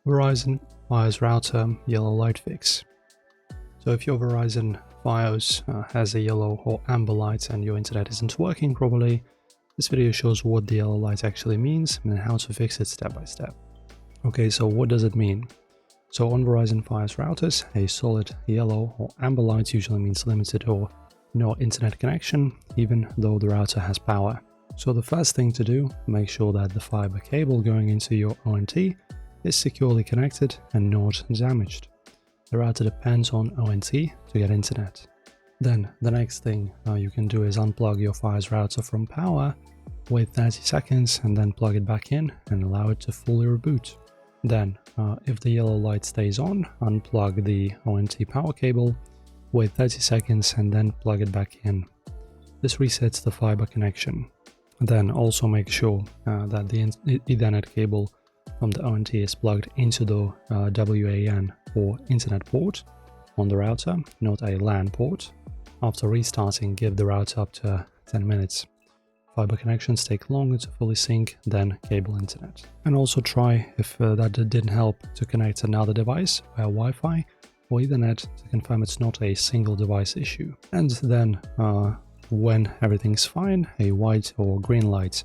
Verizon Fios router yellow light fix. So if your Verizon Fios has a yellow or amber light and your internet isn't working properly, this video shows what the yellow light actually means and how to fix it step by step. Okay, so what does it mean? So on Verizon Fios routers, a solid yellow or amber light usually means limited or no internet connection, even though the router has power. So the first thing to do, make sure that the fiber cable going into your ONT is securely connected and not damaged. The router depends on ONT to get internet. Then the next thing you can do is unplug your Fios router from power, wait 30 seconds and then plug it back in and allow it to fully reboot. Then, if the yellow light stays on, unplug the ONT power cable, wait 30 seconds and then plug it back in. This resets the fiber connection. Then also make sure that the Ethernet cable from the ONT is plugged into the WAN or internet port on the router, not a LAN port. After restarting, give the router up to 10 minutes. Fiber connections take longer to fully sync than cable internet. And also try, if that didn't help, to connect another device via Wi-Fi or Ethernet to confirm it's not a single device issue. And then when everything's fine, a white or green light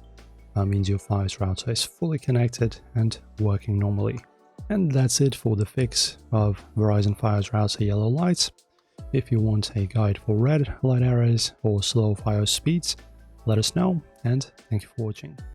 means your Fios router is fully connected and working normally. And that's it for the fix of Verizon Fios router yellow lights. If you want a guide for red light errors or slow Fios speeds, let us know, and thank you for watching.